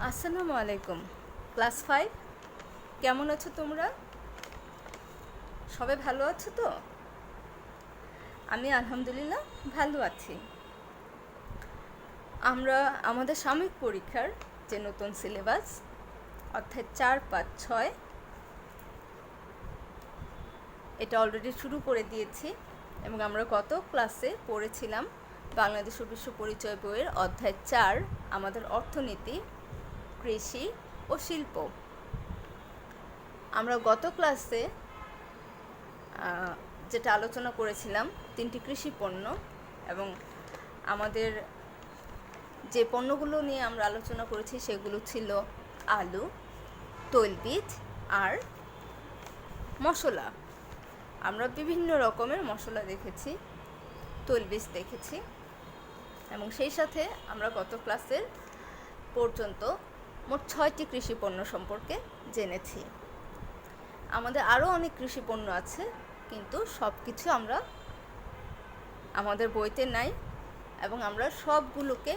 আসসালামু আলাইকুম। ক্লাস 5 কেমন আছো তোমরা? সবাই ভালো আছো তো? আমি আলহামদুলিল্লাহ ভালো আছি। আমরা আমাদের সাময়িক পরীক্ষার যে নতুন সিলেবাস অর্থাৎ 4, 5, 6 এটা অলরেডি শুরু করে দিয়েছি এবং আমরা গত ক্লাসে পড়েছিলাম বাংলাদেশ ও বিশ্ব পরিচয় বইয়ের অধ্যায় 4 আমাদের অর্থনীতি, কৃষি ও শিল্প। আমরা গত ক্লাসে যেটা আলোচনা করেছিলাম 3টি কৃষি পণ্য এবং আমাদের যে পণ্যগুলো নিয়ে আমরা আলোচনা করেছি সেগুলো ছিল আলু, তৈলবীজ আর মশলা। আমরা বিভিন্ন রকমের মশলা দেখেছি, তৈলবীজ দেখেছি এবং সেই সাথে আমরা গত ক্লাসের পর্যন্ত মোট 6টি কৃষি পণ্য সম্পর্কে জেনেছি। আমাদের আরও অনেক কৃষি পণ্য আছে, কিন্তু সব কিছু আমরা আমাদের বইতে নাই এবং আমরা সবগুলোকে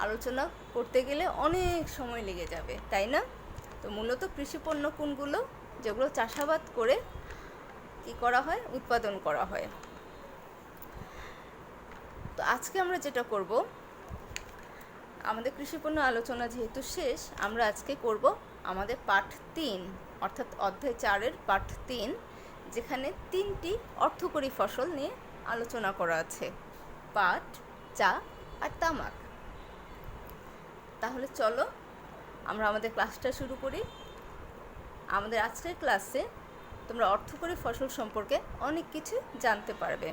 আলোচনা করতে গেলে অনেক সময় লেগে যাবে, তাই না? তো মূলত কৃষি পণ্য কোনগুলো? যেগুলো চাষাবাদ করে কী করা হয়, উৎপাদন করা হয়। তো আজকে আমরা যেটা করব, আমাদের কৃষি পণ্য আলোচনা যেহেতু শেষ, আমরা আজকে করব আমাদের পাঠ 3 অর্থাৎ অধ্যায় 4-এর পাঠ 3, যেখানে 3টি অর্থকরী ফসল নিয়ে আলোচনা করা আছে: পাট, চা আর তামাক। তাহলে চলো আমরা আমাদের ক্লাসটা শুরু করি। আমাদের আজকের ক্লাসে তোমরা অর্থকরী ফসল সম্পর্কে অনেক কিছু জানতে পারবে।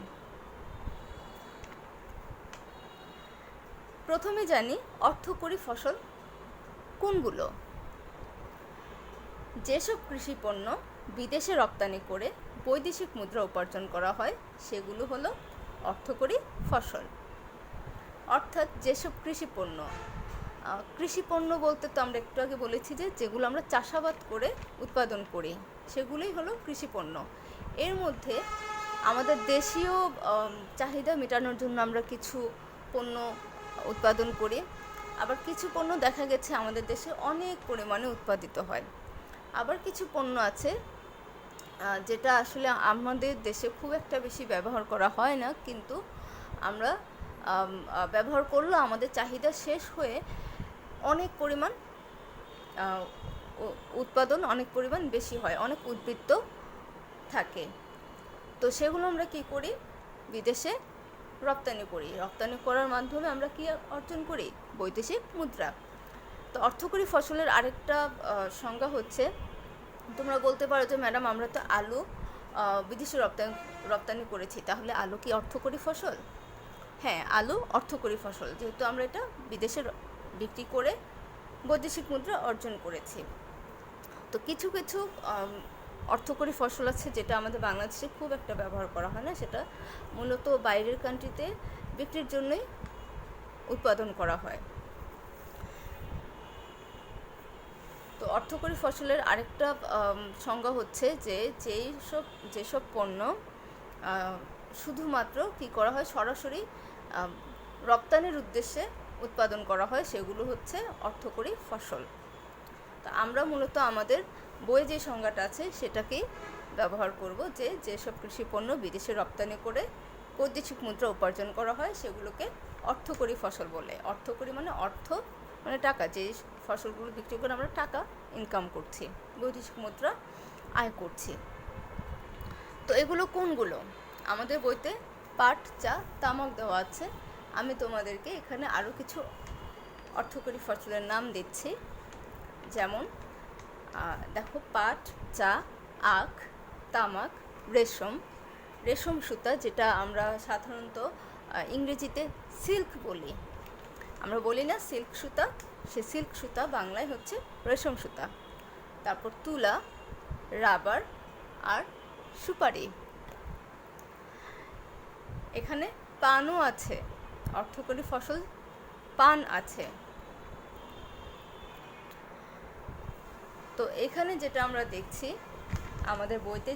প্রথমে জানি অর্থকরী ফসল কোনগুলো। যেসব কৃষি পণ্য বিদেশে রপ্তানি করে বৈদেশিক মুদ্রা উপার্জন করা হয় সেগুলো হলো অর্থকরী ফসল। অর্থাৎ যেসব কৃষি পণ্য বলতে তো আমরা একটু আগে বলেছি যে যেগুলো আমরা চাষাবাদ করে উৎপাদন করি সেগুলোই হলো কৃষি পণ্য। এর মধ্যে আমাদের দেশীয় চাহিদা মেটানোর জন্য আমরা কিছু পণ্য উৎপাদন করি, আবার কিছু পণ্য দেখা গেছে আমাদের দেশে অনেক পরিমাণে উৎপাদিত হয়। আবার কিছু পণ্য আছে যেটা আসলে আমাদের দেশে খুব একটা বেশি ব্যবহার করা হয় না, কিন্তু আমরা ব্যবহার করলেও আমাদের চাহিদা শেষ হয়ে অনেক পরিমাণ উৎপাদন অনেক পরিমাণ বেশি হয়, অনেক উদ্বৃত্ত থাকে। তো সেগুলো আমরা কি করি, বিদেশে রপ্তানি করি। রপ্তানি করার মাধ্যমে আমরা কি অর্জন করি, বৈদেশিক মুদ্রা। তো অর্থকরী ফসলের আরেকটা সংজ্ঞা হচ্ছে, তোমরা বলতে পারো যে ম্যাডাম আমরা তো আলু বিদেশে রপ্তানি করেছি, তাহলে আলু কি অর্থকরী ফসল? হ্যাঁ, আলু অর্থকরী ফসল, যেহেতু আমরা এটা বিদেশে বিক্রি করে বৈদেশিক মুদ্রা অর্জন করেছি। তো কিছু কিছু অর্থকরী ফসল আছে যেটা আমাদের বাংলাদেশে খুব একটা ব্যবহার করা হয় না, সেটা মূলত বাইরের কান্ট্রিতে বিক্রির জন্যই উৎপাদন করা হয়। তো অর্থকরী ফসলের আরেকটা সংজ্ঞা হচ্ছে যে যেসব পণ্য শুধুমাত্র কি করা হয়, সরাসরি রপ্তানির উদ্দেশ্যে উৎপাদন করা হয় সেগুলো হচ্ছে অর্থকরী ফসল। তো আমরা মূলত আমাদের বইয়ে যে সংজ্ঞাটা আছে সেটাকেই ব্যবহার করব, যে যেসব কৃষি পণ্য বিদেশে রপ্তানি করে বৈদেশিক মুদ্রা উপার্জন করা হয় সেগুলোকে অর্থকরী ফসল বলে। অর্থকরী মানে অর্থ মানে টাকা, যে ফসলগুলো বিক্রি করে আমরা টাকা ইনকাম করছি, বৈদেশিক মুদ্রা আয় করছি। তো এগুলো কোনগুলো? আমাদের বইতে পাট, চা, তামাক দেওয়া আছে। আমি তোমাদেরকে এখানে আরও কিছু অর্থকরী ফসলের নাম দিচ্ছি। যেমন দেখো, পাট, চা, আখ, তামাক, রেশম সুতা, যেটা আমরা সাধারণত ইংরেজিতে সিল্ক বলি, আমরা বলি না সিল্ক সুতা, সে সিল্ক সুতা বাংলায় হচ্ছে রেশম সুতা। তারপর তুলা, রাবার আর সুপারি। এখানে পানও আছে, অর্থকরী ফসল পান আছে। তো এখানে যেটা আমরা দেখছি আমাদের বইতে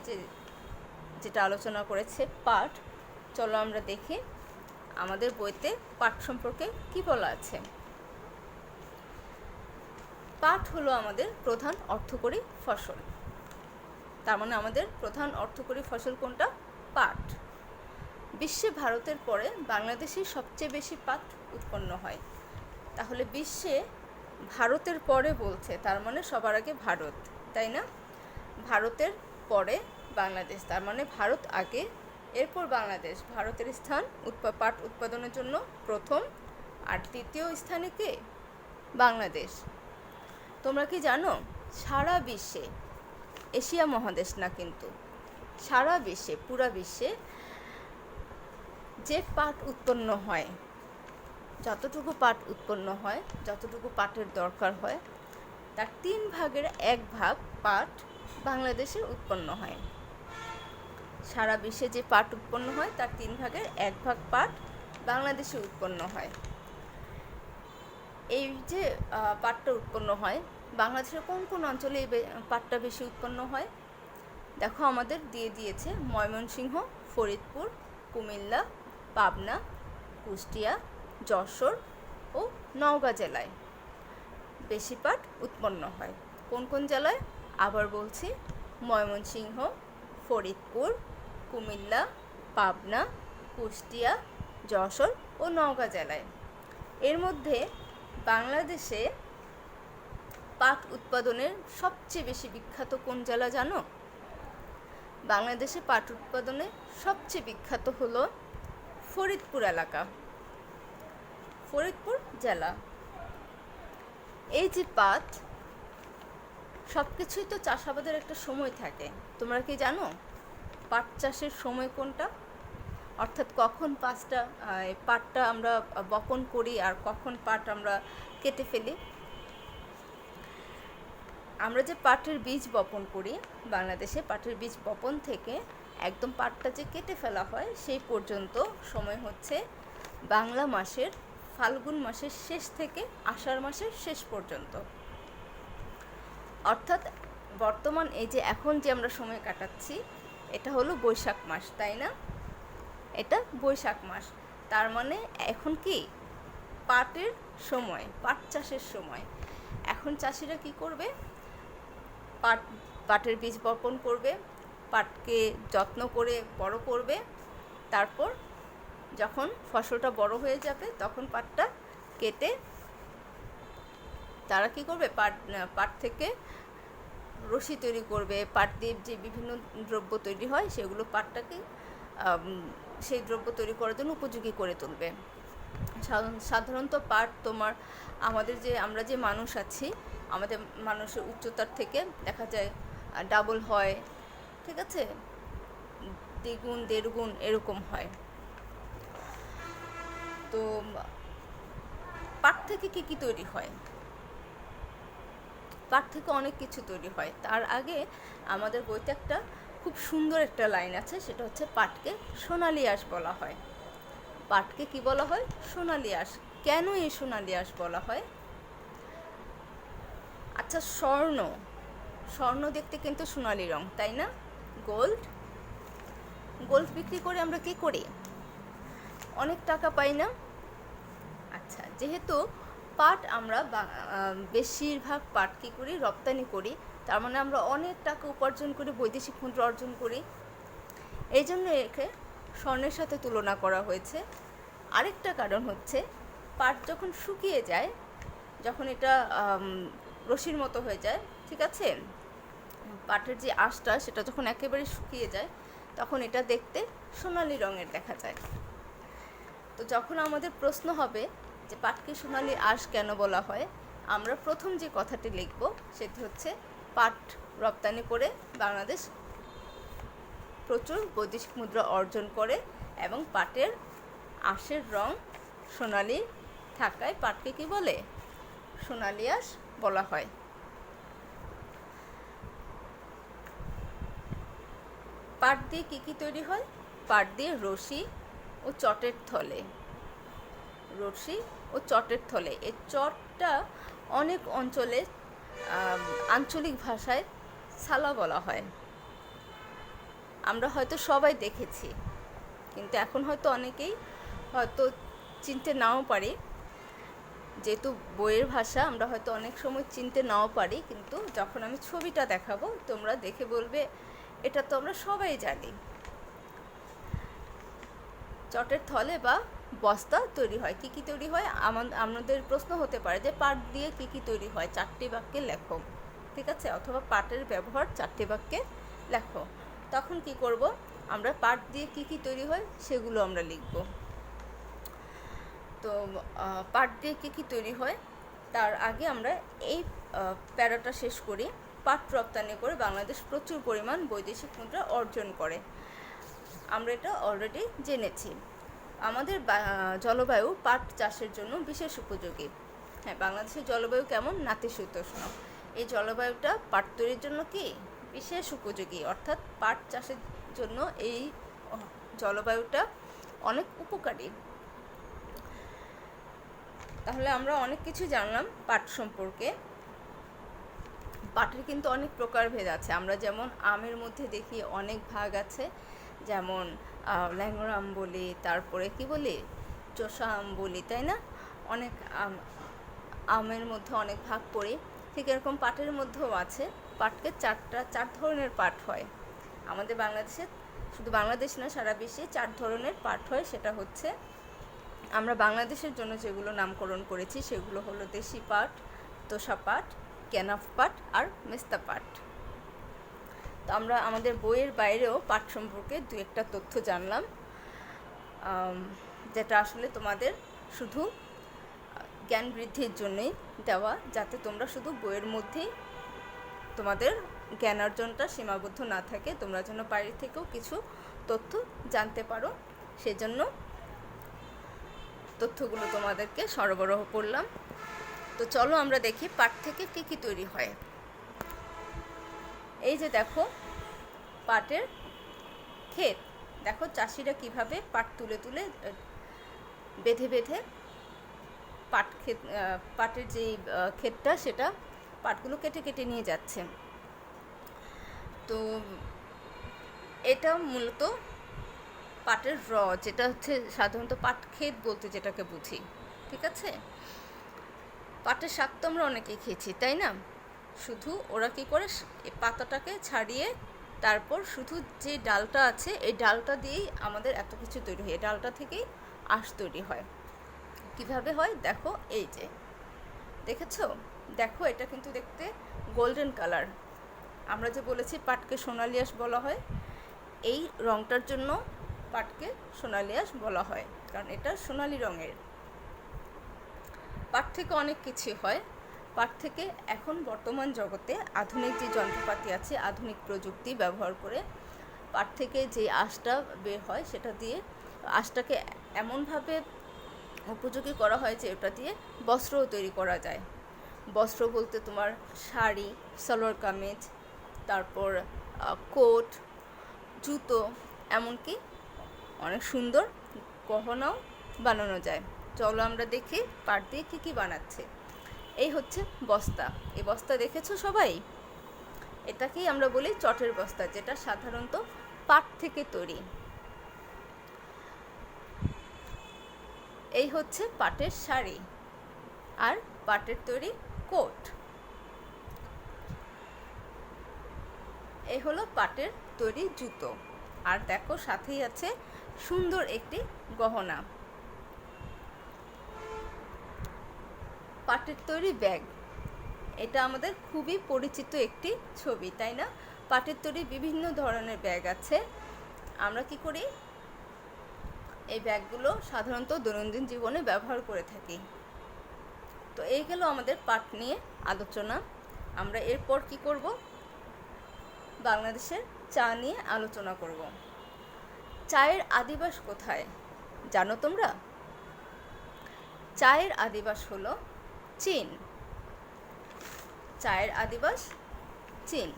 যেটা আলোচনা করেছে পাট, চলো আমরা দেখি আমাদের বইতে পাট সম্পর্কে কি বলা আছে। পাট হলো আমাদের প্রধান অর্থকরী ফসল। তার মানে আমাদের প্রধান অর্থকরী ফসল কোনটা? পাট। বিশ্বে ভারতের পরে বাংলাদেশেই সবচেয়ে বেশি পাট উৎপন্ন হয়। তাহলে বিশ্বে ভারতের পরে বলছে, তার মানে সবার আগে ভারত, তাই না? ভারতের পরে বাংলাদেশ, তার মানে ভারত আগে, এরপর বাংলাদেশ। ভারতের স্থান পাট উৎপাদনের জন্য প্রথম, আর তৃতীয় স্থানে কে? বাংলাদেশ। তোমরা কি জানো সারা বিশ্বে, এশিয়া মহাদেশ না কিন্তু, সারা বিশ্বে, পুরা বিশ্বে যে পাট উৎপন্ন হয়, যতটুকু পাট উৎপন্ন হয়, যতটুকু পাটের দরকার হয়, তার 1/3 পাট বাংলাদেশে উৎপন্ন হয়। সারা বিশ্বে যে পাট উৎপন্ন হয় তার 1/3 পাট বাংলাদেশে উৎপন্ন হয়। এই যে পাটটা উৎপন্ন হয়, বাংলাদেশের কোন কোন অঞ্চলে এই পাটটা বেশি উৎপন্ন হয়? দেখো আমাদের দিয়ে দিয়েছে ময়মনসিংহ, ফরিদপুর, কুমিল্লা, পাবনা, কুষ্টিয়া, যশোর ও নওগাঁ জেলায় বেশি পাট উৎপন্ন হয়। কোন কোন জেলায়? আবার বলছি, ময়মনসিংহ, ফরিদপুর, কুমিল্লা, পাবনা, কুষ্টিয়া, যশোর ও নওগাঁ জেলায়। এর মধ্যে বাংলাদেশে পাট উৎপাদনের সবচেয়ে বেশি বিখ্যাত কোন জেলা জানো? বাংলাদেশে পাট উৎপাদনে সবচেয়ে বিখ্যাত হলো ফরিদপুর এলাকা, ফরিদপুর জেলা। এই যে পাট, সব কিছুই তো চাষাবাদের একটা সময় থাকে। তোমরা কি জানো পাট চাষের সময় কোনটা? অর্থাৎ কখন পাটটা আমরা বপন করি আর কখন পাট আমরা কেটে ফেলি? আমরা যে পাটের বীজ বপন করি, বাংলাদেশে পাটের বীজ বপন থেকে একদম পাটটা যে কেটে ফেলা হয় সেই পর্যন্ত সময় হচ্ছে বাংলা মাসের ফাল্গুন মাসের শেষ থেকে আষাঢ় মাসের শেষ পর্যন্ত। অর্থাৎ বর্তমান এই যে এখন যে আমরা সময় কাটাচ্ছি, এটা হলো বৈশাখ মাস, তাই না? এটা বৈশাখ মাস। তার মানে এখন কি পাটের সময়, পাট চাষের সময়। এখন চাষিরা কি করবে? পাটের বীজ বপন করবে, পাটকে যত্ন করে বড় করবে, তারপর যখন ফসলটা বড় হয়ে যাবে তখন পাটটা কেটে তারা কি করবে? পাট থেকে রশি তৈরি করবে, পাট দিয়ে যে বিভিন্ন দ্রব্য তৈরি হয় সেগুলো পাটটাকে সেই দ্রব্য তৈরি করার জন্য উপযোগী করে তুলবে। সাধারণত পাট আমরা যে মানুষ আছি, আমাদের মানুষের উচ্চতার থেকে দেখা যায় ডাবল হয়, ঠিক আছে, দ্বিগুণ দেড়গুণ এরকম হয়। তো পাট থেকে কি তৈরি হয়? পাট থেকে অনেক কিছু তৈরি হয়। তার আগে আমাদের বইতে একটা খুব সুন্দর একটা লাইন আছে, সেটা হচ্ছে পাটকে সোনালি আঁশ বলা হয়। পাটকে কি বলা হয়? সোনালি আঁশ। কেন এই সোনালি আঁশ বলা হয়? আচ্ছা, স্বর্ণ দেখতে কিন্তু সোনালি রং, তাই না? গোল্ড বিক্রি করে আমরা কি করি? অনেক টাকা পাই না? আচ্ছা, যেহেতু পাট আমরা বেশিরভাগ পাট কি করি? রপ্তানি করি। তার মানে আমরা অনেক টাকা উপার্জন করি, বৈদেশিক মুদ্রা অর্জন করি। এই জন্য একে স্বর্ণের সাথে তুলনা করা হয়েছে। আরেকটা কারণ হচ্ছে পাট যখন শুকিয়ে যায়, যখন এটা রশির মতো হয়ে যায়, ঠিক আছে, পাটের যে আঁশটা সেটা যখন একেবারে শুকিয়ে যায় তখন এটা দেখতে সোনালি রঙের দেখা যায়। তো যখন আমাদের প্রশ্ন হবে যে পাটকে সোনালি আঁশ কেন বলা হয়, আমরা প্রথম যে কথাটি লিখব সেটি হচ্ছে পাট রপ্তানি করে বাংলাদেশ প্রচুর বৈদেশিক মুদ্রা অর্জন করে এবং পাটের আঁশের রং সোনালি থাকায় পাটকে কি বলে? সোনালি আঁশ বলা হয়। পাট দিয়ে কি তৈরি হয়? পাট দিয়ে রশি ও চটের থলে। এই চটটা অনেক অঞ্চলে আঞ্চলিক ভাষায় ছালা বলা হয়। আমরা হয়তো সবাই দেখেছি, কিন্তু এখন হয়তো অনেকেই হয়তো চিনতে নাও পারি যেহেতু বইয়ের ভাষা আমরা হয়তো অনেক সময় চিনতে নাও পারি, কিন্তু যখন আমি ছবিটা দেখাবো তোমরা দেখে বলবে এটা তো আমরা সবাই জানি। চটের থলে বা বস্তা তৈরি হয়। কি কি তৈরি হয়? আমাদের প্রশ্ন হতে পারে যে পাট দিয়ে কি কি তৈরি হয়, 4টি বাক্যে লেখো, ঠিক আছে, অথবা পাটের ব্যবহার 4টি বাক্যে লেখো। তখন কি করব, আমরা পাট দিয়ে কি কি তৈরি হয় সেগুলো আমরা লিখব। তো পাট দিয়ে কি কি তৈরি হয় তার আগে আমরা এই প্যারাটা শেষ করি। পাট রপ্তানি করে বাংলাদেশ প্রচুর পরিমাণ বৈদেশিক মুদ্রা অর্জন করে। আমরা এটা অলরেডি জেনেছি। আমাদের জলবায়ু পাট চাষের জন্য বিশেষ উপযোগী। হ্যাঁ, বাংলাদেশের জলবায়ু কেমন? নাতিশীতোষ্ণ। এই জলবায়ুটা পাট তৈরির জন্য কি বিশেষ উপযোগী, অর্থাৎ পাট চাষের জন্য এই জলবায়ুটা অনেক উপকারী। তাহলে আমরা অনেক কিছু জানলাম পাট সম্পর্কে। পাটের কিন্তু অনেক প্রকারভেদ আছে। আমরা যেমন আমের মধ্যে দেখি অনেক ভাগ আছে, যেমন ল্যাংড়া আম বলি, তারপরে কি বলি, চোষা আম বলি, তাই না? অনেক আমের মধ্যে অনেক ভাগ করি। ঠিক এরকম পাটের মধ্যেও আছে। পাটকে 4 ধরনের পাট হয় আমাদের বাংলাদেশে। শুধু বাংলাদেশ না, সারা বিশ্বে 4 ধরনের পাট হয়। সেটা হচ্ছে আমরা বাংলাদেশের জন্য যেগুলো নামকরণ করেছি সেগুলো হলো দেশি পাট, তোষা পাট, কেনাফ পাট আর মেস্তা পাট। তো আমরা আমাদের বইয়ের বাইরেও পাট সম্পর্কে 2-1টা তথ্য জানলাম, যেটা আসলে তোমাদের শুধু জ্ঞান বৃদ্ধির জন্যই দেওয়া, যাতে তোমরা শুধু বইয়ের মধ্যেই তোমাদের জ্ঞান অর্জনটা সীমাবদ্ধ না থাকে, তোমরা যেন বাইরে থেকেও কিছু তথ্য জানতে পারো। সেজন্য তথ্যগুলো তোমাদেরকে সরবরাহ করলাম। তো চলো আমরা দেখি পাট থেকে কী কী তৈরি হয়। এই যে দেখো পাটের ক্ষেত, দেখো চাষিরা কিভাবে পাট তুলে তুলে বেঁধে বেঁধে পাটের যে ক্ষেতটা সেটা পাটগুলো কেটে কেটে নিয়ে যাচ্ছে। তো এটা মূলত পাটের যেটা হচ্ছে সাধারণত পাট ক্ষেত বলতে যেটাকে বুঝি, ঠিক আছে। পাটের শাক তো আমরা অনেকেই খেয়েছি, তাই না? শুধু ওরা কী করে, পাতাটাকে ছাড়িয়ে তারপর শুধু যে ডালটা আছে এই ডালটা দিয়েই আমাদের এত কিছু তৈরি হয়। এই ডালটা থেকেই আঁশ তৈরি হয়। কিভাবে হয় দেখো, এই যে দেখেছো, দেখো এটা কিন্তু দেখতে গোল্ডেন কালার। আমরা যে বলেছি পাটকে সোনালি আঁশ বলা হয়, এই রঙটার জন্য পাটকে সোনালি আঁশ বলা হয়, কারণ এটা সোনালি রঙের। পাট থেকে অনেক কিছু হয়। পাট থেকে এখন বর্তমান জগতে আধুনিক যে যন্ত্রপাতি আছে, আধুনিক প্রযুক্তি ব্যবহার করে পাট থেকে যে আঁশটা বের হয় সেটা দিয়ে আঁশটাকে এমনভাবে উপযোগী করা হয় যে ওটা দিয়ে বস্ত্রও তৈরি করা যায়। বস্ত্র বলতে তোমার শাড়ি, সালোয়ার কামিজ, তারপর কোট, জুতো, এমনকি অনেক সুন্দর গহনাও বানানো যায়। চলো আমরা দেখি পাট দিয়ে কী কী বানাচ্ছে। এই হচ্ছে বস্তা। এই বস্তা দেখেছো সবাই? এটাকেই আমরা বলি চটের বস্তা, যেটা সাধারণত পাট থেকে তৈরি। এই হচ্ছে পাটের শাড়ি আর পাটের তৈরি কোট। এই হলো পাটের তৈরি জুতো। আর দেখো সাথেই আছে সুন্দর একটি গহনা। পাটের তৈরি ব্যাগ, এটা আমাদের খুবই পরিচিত একটি ছবি, তাই না? পাটের তৈরি বিভিন্ন ধরনের ব্যাগ আছে। আমরা কি করি, এই ব্যাগগুলো সাধারণত দৈনন্দিন জীবনে ব্যবহার করে থাকি। তো এই গেল আমাদের পাট নিয়ে আলোচনা। আমরা এরপর কি করব, বাংলাদেশের চা নিয়ে আলোচনা করব। চায়ের আদিবাস কোথায় জানো তোমরা? চায়ের আদিবাস হলো চীন। চায়ের আদিবাস চীন।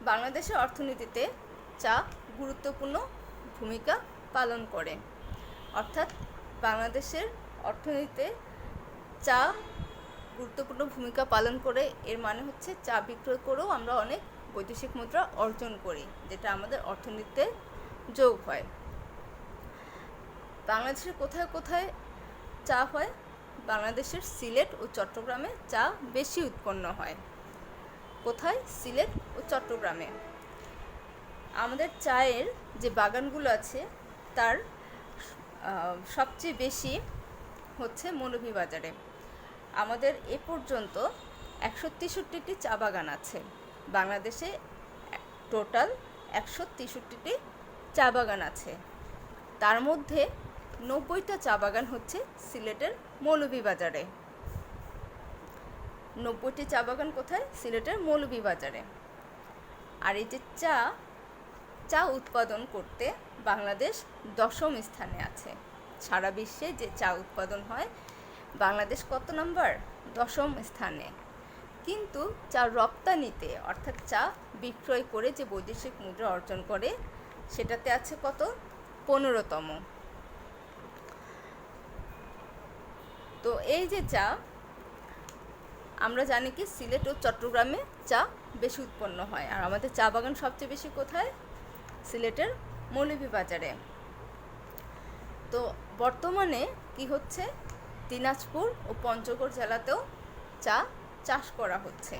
বাংলাদেশের অর্থনীতিতে চা গুরুত্বপূর্ণ ভূমিকা পালন করে। অর্থাৎ বাংলাদেশের অর্থনীতিতে চা গুরুত্বপূর্ণ ভূমিকা পালন করে, এর মানে হচ্ছে চা বিক্রয় করেও আমরা অনেক বৈদেশিক মুদ্রা অর্জন করি, যেটা আমাদের অর্থনীতিতে যোগ হয়। বাংলাদেশের কোথায় কোথায় চা হয়? বাংলাদেশের সিলেট ও চট্টগ্রামে চা বেশি উৎপন্ন হয়। কোথায়? সিলেট ও চট্টগ্রামে। আমাদের চায়ের যে বাগানগুলো আছে তার সবচেয়ে বেশি হচ্ছে মৌলভীবাজারে। আমাদের এ পর্যন্ত 163টি চা বাগান আছে। বাংলাদেশে টোটাল 163টি চা বাগান আছে। তার মধ্যে 90টা চা বাগান হচ্ছে সিলেটের মৌলভীবাজারে। 90টি চা বাগান কোথায়? সিলেটের মৌলভীবাজারে। আর এই যে চা উৎপাদন করতে বাংলাদেশ 10ম স্থানে আছে। সারা বিশ্বে যে চা উৎপাদন হয় বাংলাদেশ কত নম্বর? 10ম স্থানে। কিন্তু চা রপ্তানিতে, অর্থাৎ চা বিক্রয় করে যে বৈদেশিক মুদ্রা অর্জন করে, সেটাতে আছে কত? 15তম। তো এই যে চা, আমরা জানি কি সিলেট ও চট্টগ্রামে চা বেশি উৎপন্ন হয়। আর আমাদের চা বাগান সবচেয়ে বেশি কোথায়? সিলেটের মৌলভীবাজারে। তো বর্তমানে কি হচ্ছে? দিনাজপুর ও পঞ্চগড় জেলাতেও চা চাষ করা হচ্ছে।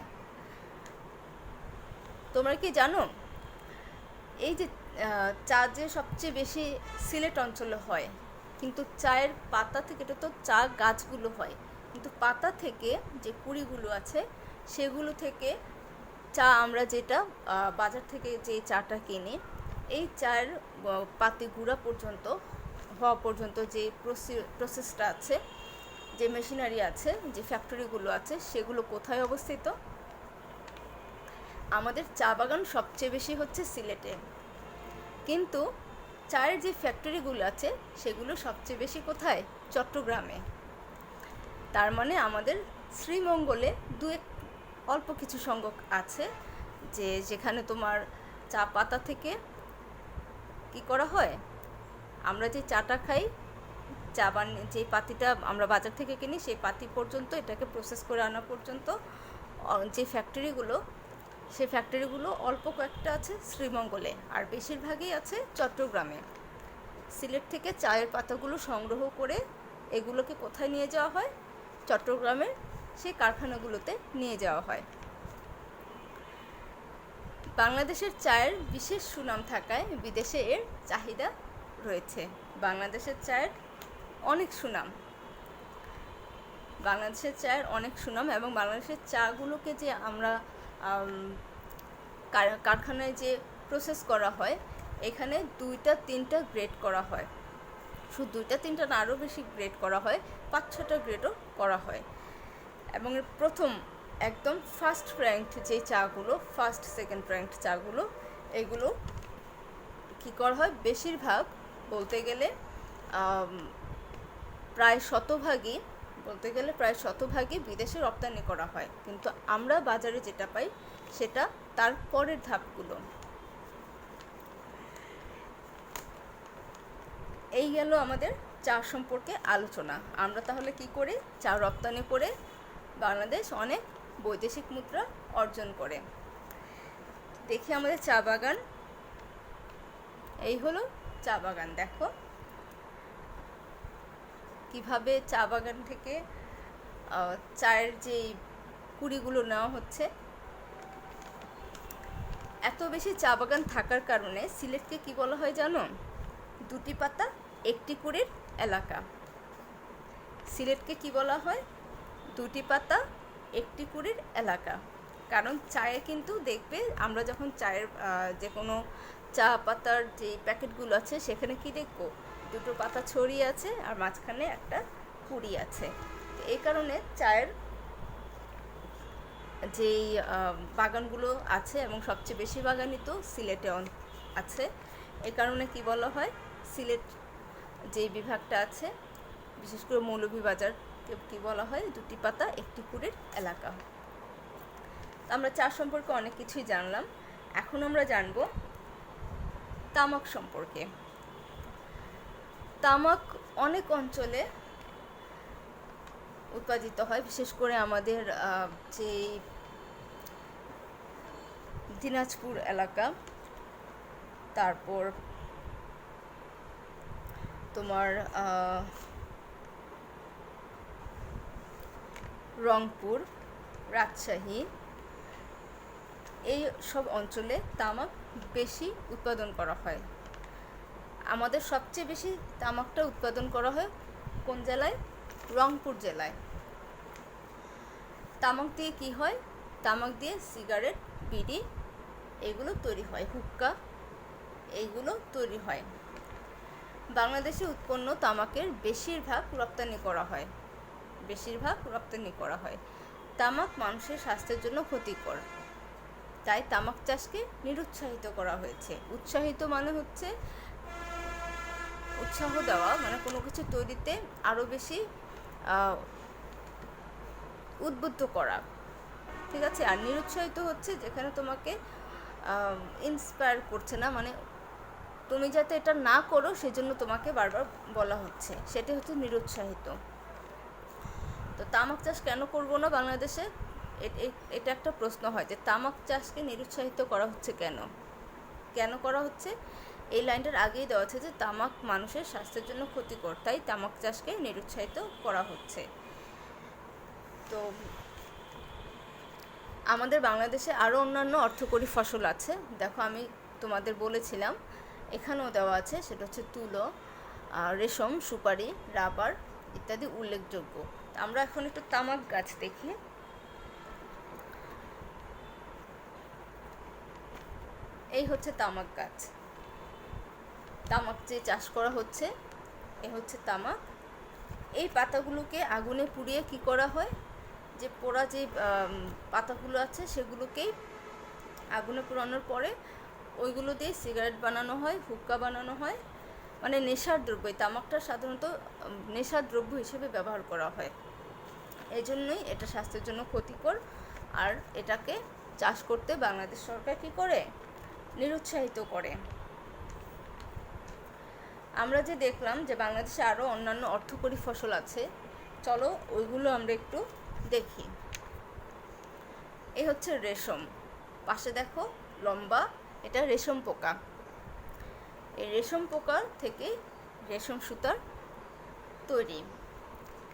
তোমরা কি জানো এই যে চা যে সবচেয়ে বেশি সিলেট অঞ্চলে হয়, কিন্তু চায়ের পাতা থেকে, এটা তো চা গাছগুলো হয়, কিন্তু পাতা থেকে যে কুড়িগুলো আছে সেগুলো থেকে চা আমরা যেটা বাজার থেকে যে চাটা কিনি, এই চায়ের পাতি গুঁড়া পর্যন্ত হওয়া পর্যন্ত যে প্রসেসটা আছে, যে মেশিনারি আছে, যে ফ্যাক্টরিগুলো আছে, সেগুলো কোথায় অবস্থিত? আমাদের চা বাগান সবচেয়ে বেশি হচ্ছে সিলেটে, কিন্তু চায়ের যে ফ্যাক্টরিগুলো আছে সেগুলো সবচেয়ে বেশি কোথায়? চট্টগ্রামে। তার মানে আমাদের শ্রীমঙ্গলে অল্প কিছু সংখ্যক আছে যেখানে তোমার চা পাতা থেকে কি করা হয়, আমরা যে চাটা খাই, যে পাতিটা আমরা বাজার থেকে কিনি, সেই পাতি পর্যন্ত, এটাকে প্রসেস করে আনা পর্যন্ত যে সেই ফ্যাক্টরিগুলো অল্প কয়েকটা আছে শ্রীমঙ্গলে, আর বেশিরভাগই আছে চট্টগ্রামে। সিলেট থেকে চায়ের পাতাগুলো সংগ্রহ করে এগুলোকে কোথায় নিয়ে যাওয়া হয়? চট্টগ্রামের সেই কারখানাগুলোতে নিয়ে যাওয়া হয়। বাংলাদেশের চায়ের বিশেষ সুনাম থাকায় বিদেশে এর চাহিদা রয়েছে। বাংলাদেশের চায়ের অনেক সুনাম, এবং বাংলাদেশের চাগুলোকে যে আমরা কারখানায় যে প্রসেস করা হয়, এখানে 2-3টা গ্রেড করা হয়। শুধু 2-3টা না, আরও বেশি গ্রেড করা হয়, 5-6টা গ্রেডও করা হয়। এবং প্রথম একদম ফার্স্ট র্যাঙ্কড যে চাগুলো, ফার্স্ট সেকেন্ড র্যাঙ্কড চাগুলো, এগুলো কী করা হয়? বেশিরভাগ বলতে গেলে প্রায় শতভাগই বিদেশে রপ্তানি করা হয়, কিন্তু আমরা বাজারে যেটা পাই সেটা তার পরের ধাপগুলো। এই গেল আমাদের চা সম্পর্কে আলোচনা। আমরা তাহলে কি করি? চা রপ্তানি করে বাংলাদেশ অনেক বৈদেশিক মুদ্রা অর্জন করে। দেখি আমাদের চা বাগান। এই হলো চা বাগান। দেখো কিভাবে চা বাগান থেকে চায়ের যে কুড়িগুলো নেওয়া হচ্ছে। এত বেশি চা বাগান থাকার কারণে সিলেটকে কি বলা হয় জানো? 2টি পাতা 1টি কুড়ির এলাকা। সিলেটকে কি বলা হয়? 2টি পাতা 1টি কুড়ির এলাকা। কারণ চায়ে কিন্তু দেখবে, আমরা যখন চায়ের যে কোনো চা পাতার যে প্যাকেটগুলো আছে সেখানে কি দেখবো? 2টো পাতা ছড়িয়ে আছে আর মাঝখানে একটা কুড়ি আছে। এই কারণে চায়ের যেই বাগানগুলো আছে, এবং সবচেয়ে বেশি বাগানই তো সিলেটে আছে, এই কারণে কি বলা হয়? সিলেট যেই বিভাগটা আছে, বিশেষ করে মৌলভীবাজারকে কি বলা হয়? 2টি পাতা 1টি কুড়ির এলাকা। আমরা চা সম্পর্কে অনেক কিছুই জানলাম। এখন আমরা জানব তামাক সম্পর্কে। তামাক অনেক অঞ্চলে উৎপাদিত হয়, বিশেষ করে আমাদের যে দিনাজপুর এলাকা, তারপর তোমার রংপুর, রাজশাহী এই সব অঞ্চলে তামাক বেশি উৎপাদন করা হয়। আমাদের সবচেয়ে বেশি তামাকটা উৎপাদন করা হয় কোন জেলায়? রংপুর জেলায়। তামাক দিয়ে কি হয়? তামাক দিয়ে সিগারেট, বিড়ি এগুলো তৈরি হয়, হুক্কা এইগুলো তৈরি হয়। বাংলাদেশে উৎপন্ন তামাকের বেশিরভাগ রপ্তানি করা হয়। তামাক মানুষের স্বাস্থ্যের জন্য ক্ষতিকর, তাই তামাক চাষকে নিরুৎসাহিত করা হয়েছে। উৎসাহিত মানে হচ্ছে উৎসাহ দেওয়া, মানে কোনো কিছু তৈরিতে আরও বেশি উদ্বুদ্ধ করা, ঠিক আছে। আর নিরুৎসাহিত হচ্ছে যেখানে তোমাকে ইন্সপায়ার করছে না, মানে তুমি যাতে এটা না করো সেজন্য তোমাকে বারবার বলা হচ্ছে, সেটা হচ্ছে নিরুৎসাহিত। তো তামাক চাষ কেন করবো না বাংলাদেশে? এটা একটা প্রশ্ন হয় যে তামাক চাষকে নিরুৎসাহিত করা হচ্ছে কেন করা হচ্ছে? এই লাইনটার আগেই দেওয়া আছে যে তামাক মানুষের স্বাস্থ্যের জন্য ক্ষতিকর, তাই তামাক চাষকে নিরুৎসাহিত করা হচ্ছে। তো আমাদের বাংলাদেশে আরও অন্যান্য অর্থকরী ফসল আছে। দেখো আমি তোমাদের বলেছিলাম, এখানেও দেওয়া আছে, সেটা হচ্ছে তুলো, রেশম, সুপারি, রাবার ইত্যাদি উল্লেখযোগ্য। আমরা এখন একটু তামাক গাছ দেখি। এই হচ্ছে তামাক গাছ। তামাক যে চাষ করা হচ্ছে এ হচ্ছে তামাক। এই পাতাগুলোকে আগুনে পুড়িয়ে কি করা হয়? যে পোড়া যে পাতাগুলো আছে সেগুলোকেই আগুনে পোড়ানোর পরে ওইগুলো দিয়ে সিগারেট বানানো হয়, হুক্কা বানানো হয়, মানে নেশার দ্রব্য। তামাকটা সাধারণত নেশার দ্রব্য হিসেবে ব্যবহার করা হয়, এই জন্যই এটা স্বাস্থ্যের জন্য ক্ষতিকর। আর এটাকে চাষ করতে বাংলাদেশ সরকার কী করে? নিরুৎসাহিত করে। আমরা যে দেখলাম যে বাংলাদেশে আরও অন্যান্য অর্থকরী ফসল আছে, চলো ওইগুলো আমরা একটু দেখি। এই হচ্ছে রেশম, পাশে দেখো লম্বা, এটা রেশম পোকা। এই রেশম পোকা থেকে রেশম সুতার তৈরি।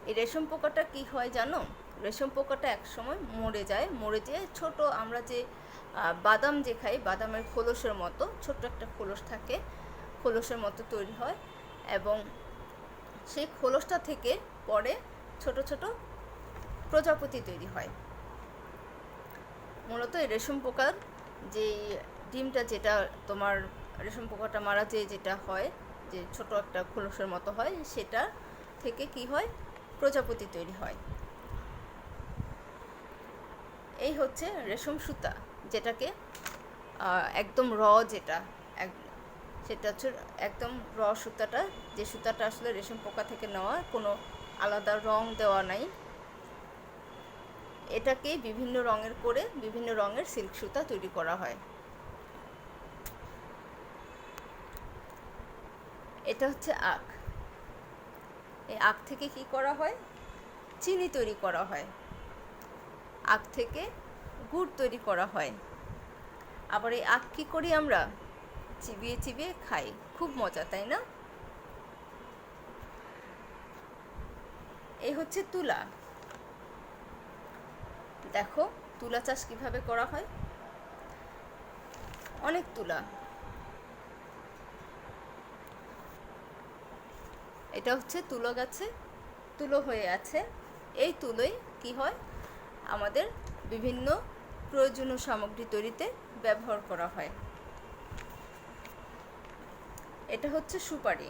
এই রেশম পোকাটা কি হয় জানো? রেশম পোকাটা একসময় মরে যায় ছোট, আমরা যে বাদাম যে খাই, বাদামের খোলসের মতো ছোট্ট একটা খোলস থাকে, খোলসের মতো তৈরি হয়, এবং সেই খোলসটা থেকে পরে ছোট ছোট প্রজাপতি তৈরি হয়। মূলত এই রেশম পোকার যে ডিমটা, যেটা তোমার রেশম পোকাটা মারা যেটা হয়, যে ছোট একটা খোলসের মতো হয়, সেটা থেকে কি হয়? প্রজাপতি তৈরি হয়। এই হচ্ছে রেশম সুতা, যেটাকে একদম সেটা হচ্ছে একদম সুতাটা, যে সুতাটা আসলে রেশম পোকা থেকে নেওয়া, কোনো আলাদা রং দেওয়া নাই। এটাকেই বিভিন্ন রঙের করে বিভিন্ন রঙের সিল্ক সুতা তৈরি করা হয়। এটা হচ্ছে আখ। এই আখ থেকে কি করা হয়? চিনি তৈরি করা হয়। আখ থেকে গুড় তৈরি করা হয়। আবার এই আখ কি করি আমরা? চিবিয়ে চিবিয়ে খাই, খুব মজা, তাই না? এই হচ্ছে তুলা। দেখো তুলা চাষ কিভাবে করা হয়। অনেক তুলা, এটা হচ্ছে তুলো গাছে তুলো হয়ে আছে। এই তুলোই কি হয়? আমাদের বিভিন্ন প্রয়োজনীয় সামগ্রী তৈরিতে ব্যবহার করা হয়। এটা হচ্ছে সুপারি।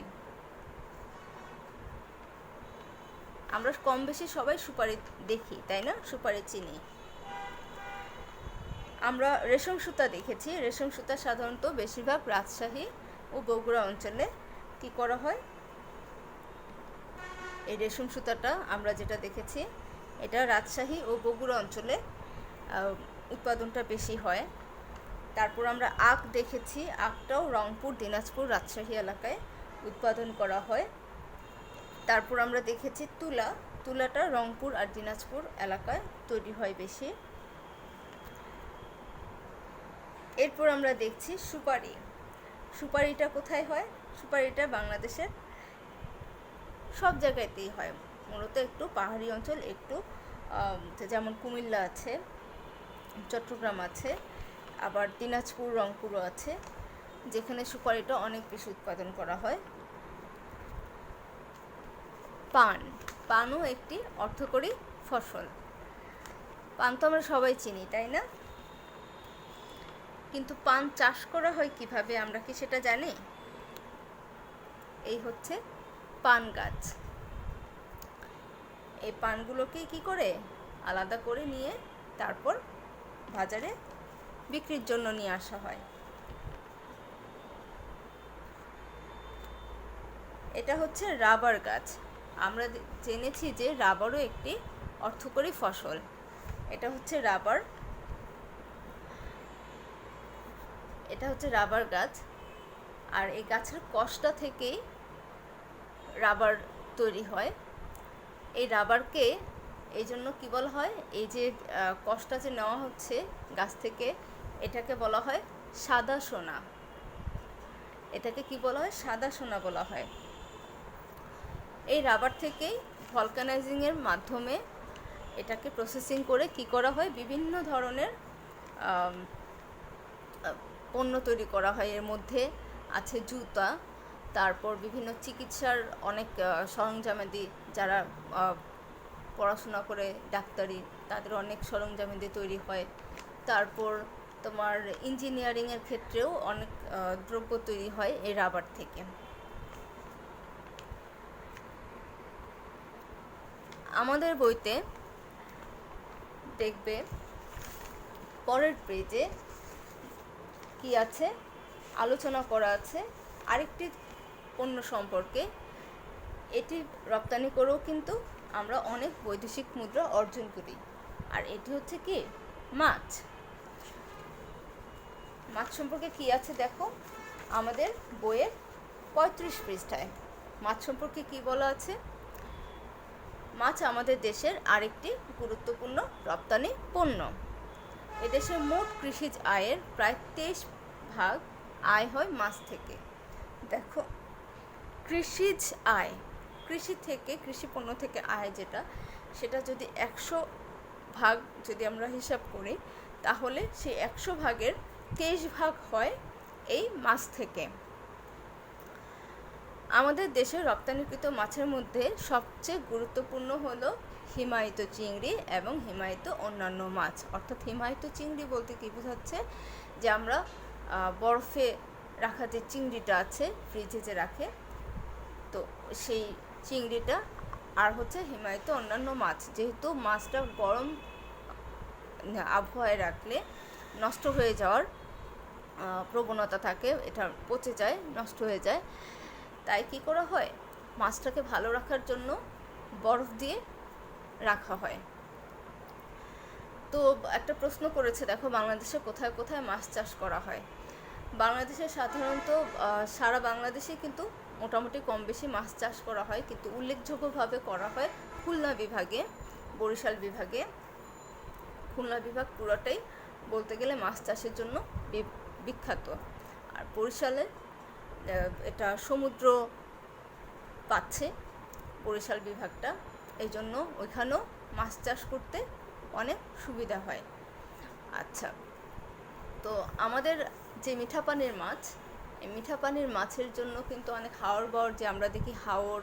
আমরা কম বেশি সবাই সুপারি দেখি, তাই না? সুপারি চিনি। আমরা রেশম সুতা দেখেছি। রেশম সুতা সাধারণত বেশিরভাগ রাজশাহী ও বগুড়া অঞ্চলে কি করা হয়? এই রেশম সুতাটা আমরা যেটা দেখেছি, এটা রাজশাহী ও বগুড়া অঞ্চলে উৎপাদনটা বেশি হয়। তারপর আমরা আখ দেখেছি। আখটাও রংপুর, দিনাজপুর, রাজশাহী এলাকায় উৎপাদন করা হয়। তারপর আমরা দেখেছি তুলাটা রংপুর আর দিনাজপুর এলাকায় তৈরি হয় বেশি। এরপর আমরা দেখছি সুপারিটা কোথায় হয়? সুপারিটা বাংলাদেশের সব জায়গাতেই হয়, মূলত একটু পাহাড়ি অঞ্চল, একটু যেমন কুমিল্লা আছে, চট্টগ্রাম আছে, আবার দিনাজপুর, রংপুরও আছে, যেখানে সুপারিটা অনেক বেশি উৎপাদন করা হয়। পানও একটি অর্থকরী ফসল। পান তো আমরা সবাই চিনি, তাই না? কিন্তু পান চাষ করা হয় কিভাবে, আমরা কি সেটা জানি? এই হচ্ছে পান গাছ। এই পানগুলোকে কি করে আলাদা করে নিয়ে তারপর বাজারে বিক্রির জন্য নিয়ে আসা হয়। এটা হচ্ছে রাবার গাছ। আমরা জেনেছি যে রাবারও একটি অর্থকরী ফসল। এটা হচ্ছে রাবার গাছ। আর এই গাছের কষটা থেকেই রাবার তৈরি হয়। এই রাবারকে এই জন্য কী বলা হয়, এই যে কষটা যে নেওয়া হচ্ছে গাছ থেকে, এটাকে বলা হয় সাদা সোনা। এটাকে কি বলা হয়? সাদা সোনা বলা হয়। এই রাবার থেকেই ভলকানাইজিংয়ের মাধ্যমে এটাকে প্রসেসিং করে কি করা হয়, বিভিন্ন ধরনের পণ্য তৈরি করা হয়। এর মধ্যে আছে জুতা, তারপর বিভিন্ন চিকিৎসার অনেক সরঞ্জামাদি, যারা পড়াশোনা করে ডাক্তারি, তাদের অনেক সরঞ্জামাদি তৈরি হয়। তারপর তোমার ইঞ্জিনিয়ারিংয়ের ক্ষেত্রেও অনেক দ্রব্য তৈরি হয় এই রাবার থেকে। আমাদের বইতে দেখবে পরের পেজে কি আছে, আলোচনা করা আছে আরেকটি পণ্য সম্পর্কে। এটি রপ্তানি করেও কিন্তু আমরা অনেক বৈদেশিক মুদ্রা অর্জন করি। আর এটি হচ্ছে কি? মাছ। মাছ সম্পর্কে কি আছে দেখো আমাদের বইয়ের 35 পৃষ্ঠায়। মাছ সম্পর্কে কি বলা আছে? মাছ আমাদের দেশের আরেকটি গুরুত্বপূর্ণ রপ্তানি পণ্য। এদেশের মোট কৃষিজ আয়ের প্রায় 23% আয় হয় মাছ থেকে। দেখো, কৃষিজ আয়, কৃষি পণ্য থেকে আয় যেটা, সেটা যদি 100% যদি আমরা হিসাব করি, তাহলে সেই 100%-এর 23% হয় এই মাছ থেকে। আমাদের দেশের রপ্তানিকৃত মাছের মধ্যে সবচেয়ে গুরুত্বপূর্ণ হলো হিমায়িত চিংড়ি এবং হিমায়িত অন্যান্য মাছ। অর্থাৎ হিমায়িত চিংড়ি বলতে কী বোঝাচ্ছে, যে আমরা বরফে রাখা যে চিংড়িটা আছে, ফ্রিজে যে রাখে, তো সেই চিংড়িটা। আর হচ্ছে হিমায়িত অন্যান্য মাছ, যেহেতু মাছটা গরম আবহাওয়ায় রাখলে নষ্ট হয়ে যাওয়ার প্রবণতা থাকে, এটা পচে যায়, নষ্ট হয়ে যায়। তাই কি করা হয়, মাছটাকে ভালো রাখার জন্য বরফ দিয়ে রাখা হয়। তো একটা প্রশ্ন করেছে, দেখো বাংলাদেশে কোথায় কোথায় মাছ চাষ করা হয়। বাংলাদেশে সাধারণত সারা বাংলাদেশে কিন্তু মোটামুটি কম বেশি মাছ চাষ করা হয়, কিন্তু উল্লেখযোগ্যভাবে করা হয় খুলনা বিভাগে, বরিশাল বিভাগে। খুলনা বিভাগ পুরোটাই বলতে গেলে মাছ চাষের জন্য বিখ্যাত। আর বরিশালে এটা সমুদ্র পাচ্ছে বরিশাল বিভাগটা, এই জন্য ওইখানেও মাছ চাষ করতে অনেক সুবিধা হয়। আচ্ছা, তো আমাদের যে মিঠা পানির মাছ, এই মিঠা পানির মাছের জন্য কিন্তু অনেক হাওর বাওর, যে আমরা দেখি হাওর,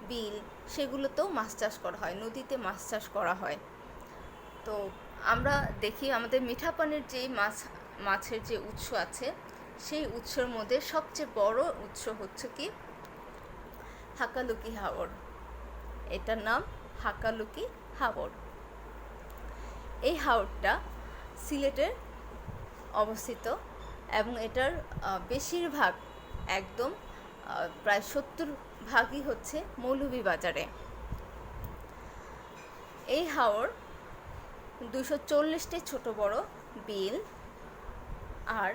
বিল, সেগুলোতেও মাছ চাষ করা হয়, নদীতে মাছ চাষ করা হয়। তো আমরা দেখি আমাদের মিঠা পানির যেই মাছের যে উৎস আছে, সেই উৎসের মধ্যে সবচেয়ে বড় উৎস হচ্ছে কি? হাকালুকি হাওর। এটার নাম হাকালুকি হাওর। এই হাওরটা সিলেটে অবস্থিত এবং এটার বেশিরভাগ, একদম প্রায় 70% হচ্ছে মৌলভীবাজারে। এই হাওর 240টি ছোট বড় বিল আর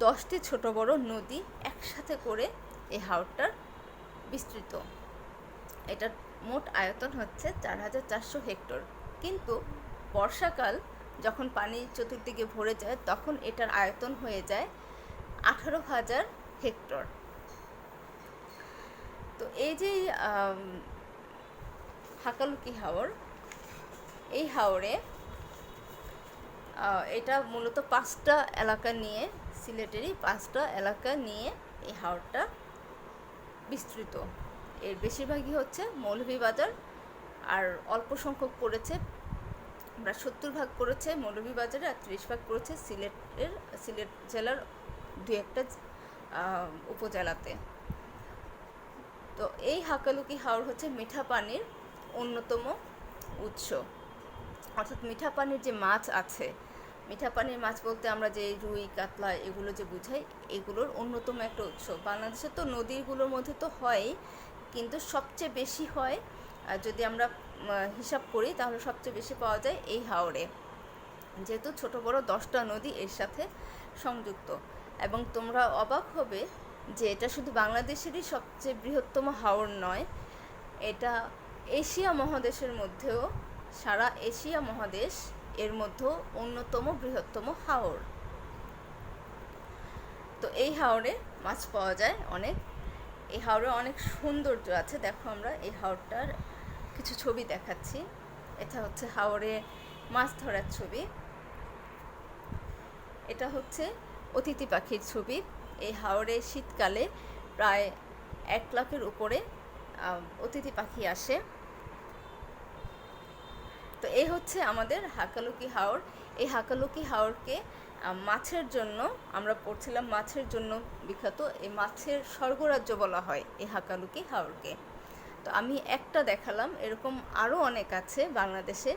10টি ছোট বড় নদী একসাথে করে এই হাওরটার বিস্তৃত। এটার মোট আয়তন হচ্ছে 4400 হেক্টর। কিন্তু বর্ষাকাল যখন পানি চতুর্দিকে ভরে যায়, তখন এটার আয়তন হয়ে যায় 18,000 হেক্টর। তো এই যে হাকালুকি হাওর, এই হাওরে এটা মূলত 5টা এলাকা নিয়ে, সিলেটেরই 5টা এলাকা নিয়ে এই হাওরটা বিস্তৃত। এর বেশিরভাগই হচ্ছে মৌলভীবাজার, আর অল্প সংখ্যক পড়েছে, প্রায় 70 ভাগ পড়েছে মৌলভীবাজারে, আর 30 ভাগ পড়েছে সিলেট জেলার 2-একটা উপজেলাতে। তো এই হাকালুকি হাওর হচ্ছে মিঠা পানির অন্যতম উৎস, অর্থাৎ মিঠা পানির যে মাছ আছে, মিঠা পানির মাছ বলতে আমরা যে রুই, কাতলা এগুলো যে বুঝাই, এগুলোর অন্যতম একটা উৎস। বাংলাদেশে তো নদীগুলোর মধ্যে তো হয়ই, কিন্তু সবচেয়ে বেশি হয় যদি আমরা হিসাব করি তাহলে সবচেয়ে বেশি পাওয়া যায় এই হাওরে, যেহেতু ছোট বড় 10টা নদী এর সাথে সংযুক্ত। এবং তোমরা অবাক হবে যে এটা শুধু বাংলাদেশেরই সবচেয়ে বৃহত্তম হাওর নয়, এটা এশিয়া মহাদেশের মধ্যেও, সারা এশিয়া মহাদেশ এর মধ্যেও অন্যতম বৃহত্তম হাওর। তো এই হাওরে মাছ পাওয়া যায় অনেক। এই হাওরে অনেক সৌন্দর্য আছে। দেখো, আমরা এই হাওরটার কিছু ছবি দেখাচ্ছি। এটা হচ্ছে হাওরে মাছ ধরার ছবি। এটা হচ্ছে অতিথি পাখির ছবি। এই হাওরে শীতকালে প্রায় 1 লাখের উপরে অতিথি পাখি আসে। তো এই হচ্ছে আমাদের হাকালুকি হাওর। এই হাকালুকি হাওরকে মাছের জন্য, আমরা পড়ছিলাম মাছের জন্য বিখ্যাত, এই মাছের স্বর্গরাজ্য বলা হয় এই হাকালুকি হাওরকে। তো আমি একটা দেখালাম, এরকম আরও অনেক আছে বাংলাদেশে।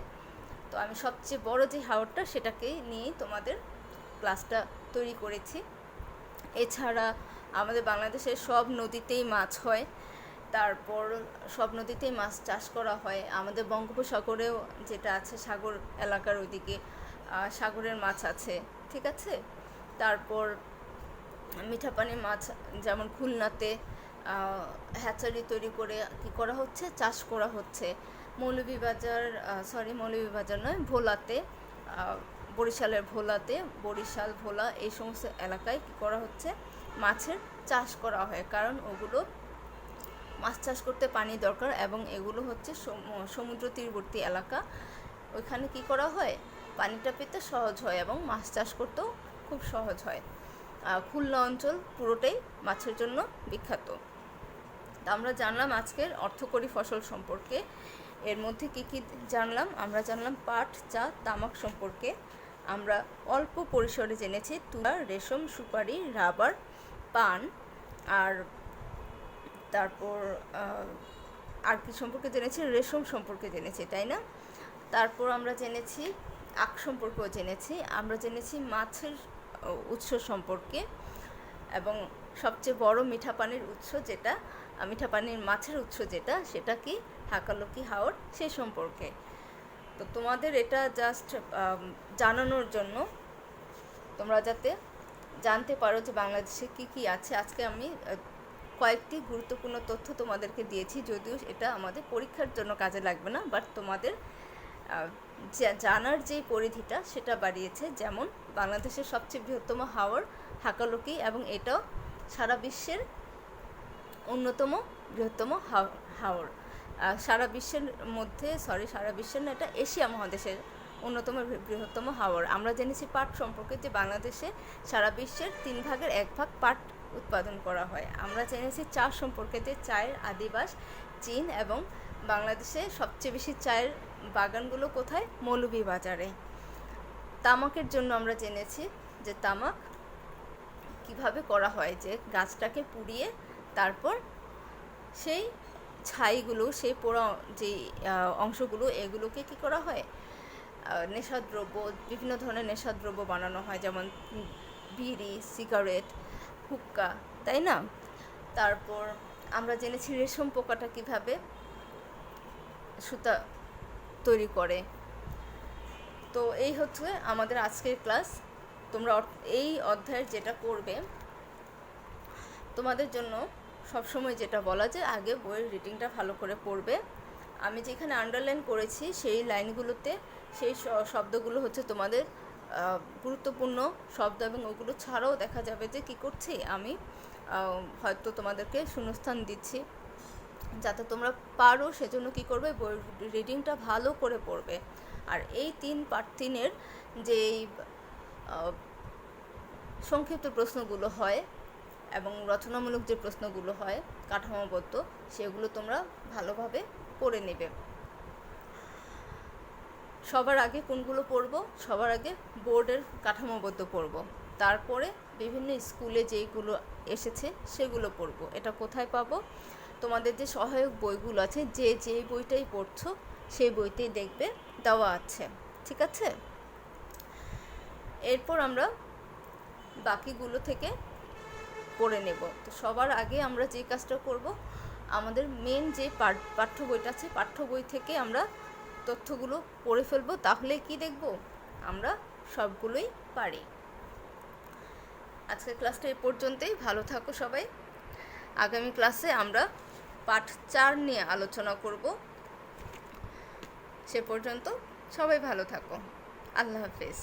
তো আমি সবচেয়ে বড় যে হাওরটা সেটাকেই নিয়ে তোমাদের ক্লাসটা তৈরি করেছি। এছাড়া আমাদের বাংলাদেশের সব নদীতেই মাছ হয়, তারপর সব নদীতেই মাছ চাষ করা হয়। আমাদের বঙ্গোপসাগরেও যেটা আছে, সাগর এলাকার ওইদিকে সাগরের মাছ আছে, ঠিক আছে। তারপর মিঠা পানির মাছ যেমন খুলনাতে হ্যাচারি তৈরি করে কি করা হচ্ছে, চাষ করা হচ্ছে। মৌলভীবাজার নয়, ভোলাতে, বরিশালের ভোলাতে, বরিশাল, ভোলা এই সমস্ত এলাকায় কী করা হচ্ছে, মাছের চাষ করা হয়। কারণ ওগুলো মাছ চাষ করতে পানি দরকার, এবং এগুলো হচ্ছে সমুদ্র তীরবর্তী এলাকা। ওইখানে কি করা হয়, পানিটা পেতে সহজ হয় এবং মাছ চাষ করতেও খুব সহজ হয়। খুলনা অঞ্চল পুরোটাই মাছের জন্য বিখ্যাত। আমরা জানলাম আজকের অর্থকরী ফসল সম্পর্কে। এর মধ্যে কি কি জানলাম? আমরা জানলাম পাট, চা, তামাক সম্পর্কে। আমরা অল্প পরিসরে জেনেছি তুলা, রেশম, সুপারি, রাবার, পান, আর তারপর আর কি সম্পর্কে জেনেছি, রেশম সম্পর্কে জেনেছি, তাই না? তারপর আমরা জেনেছি আখ সম্পর্কেও জেনেছি। আমরা জেনেছি মাছের উৎস সম্পর্কে, এবং সবচেয়ে বড় মিঠা পানির উৎস যেটা, মিঠা পানির মাছের উৎস যেটা, সেটা কি, হাকালুকি হাওর, সে সম্পর্কে। তো তোমাদের এটা জাস্ট জানানোর জন্য, তোমরা যাতে জানতে পারো যে বাংলাদেশে কি কি আছে। আজকে আমি কয়েকটি গুরুত্বপূর্ণ তথ্য তোমাদেরকে দিয়েছি, যদিও এটা আমাদের পরীক্ষার জন্য কাজে লাগবে না, বাট তোমাদের জানার যে পরিধিটা সেটা বাড়িয়েছে। যেমন বাংলাদেশের সবচেয়ে বৃহত্তম হাওর হাকালুকি, এবং এটাও সারা বিশ্বের অন্যতম বৃহত্তম হাওর। সারা বিশ্বের না, এটা এশিয়া মহাদেশের অন্যতম বৃহত্তম হাওর। আমরা জেনেছি পাট সম্পর্কে, যে বাংলাদেশে সারা বিশ্বের 1/3 পাট উৎপাদন করা হয়। আমরা জেনেছি চা সম্পর্কে, যে চায়ের আদিবাস চীন, এবং বাংলাদেশে সবচেয়ে বেশি চায়ের বাগানগুলো কোথায়, মৌলভীবাজারে। তামাকের জন্য আমরা জেনেছি যে তামাক কিভাবে করা হয়, যে গাছটাকে পুড়িয়ে তারপর সেই ছাইগুলো, সেই পোড়া যে অংশগুলো, এগুলোকে কি করা হয়, নেশাদ্রব্য, বিভিন্ন ধরনের নেশাদ্রব্য বানানো হয়, যেমন বিড়ি, সিগারেট, হুক্কা, তাই না? তারপর আমরা জেনেছি রেশম পোকাটা কিভাবে সুতা তৈরি করে। তো এই হচ্ছে আমাদের আজকের ক্লাস। তোমরা এই অধ্যায়ের যেটা করবে, তোমাদের জন্য সবসময় যেটা বলা যায়, আগে বইয়ের রিডিংটা ভালো করে পড়বে। আমি যেখানে আন্ডারলাইন করেছি সেই লাইনগুলোতে সেই শব্দগুলো হচ্ছে তোমাদের গুরুত্বপূর্ণ শব্দ, এবং ওগুলো ছাড়াও দেখা যাবে যে কী করছি, আমি হয়তো তোমাদেরকে শূন্যস্থান দিচ্ছি, যাতে তোমরা পারো সেজন্য কি করবে, বই রিডিংটা ভালো করে পড়বে। আর এই 3 পার্ট 3-এর যেই সংক্ষিপ্ত প্রশ্নগুলো হয় এবং রচনামূলক যে প্রশ্নগুলো হয় কাঠামোবদ্ধ, সেগুলো তোমরা ভালোভাবে পড়ে নেবে। সবার আগে কোনগুলো পড়ব? সবার আগে বোর্ডের কাঠামোবদ্ধ পড়ব, তারপরে বিভিন্ন স্কুলে যেইগুলো এসেছে সেগুলো পড়ব। এটা কোথায় পাবো? তোমাদের যে সহায়ক বইগুলো আছে, যে বইটাই পড়ছো সেই বইতেই দেখবে দেওয়া আছে, ঠিক আছে? এরপর আমরা বাকিগুলো থেকে পড়ে নেব। তো সবার আগে আমরা যে কাজটা করব, আমাদের মেন যে পাঠ্য বইটা আছে, পাঠ্য বই থেকে আমরা তথ্যগুলো পড়ে ফেলবো। তাহলে কি দেখব? আমরা সবগুলোই পারি। আজকের ক্লাসটা এই পর্যন্তই। ভালো থাকো সবাই। আগামী ক্লাসে আমরা পাঠ 4 নিয়ে আলোচনা করব। সে পর্যন্ত সবাই ভালো থাকো। আল্লাহ হাফেজ।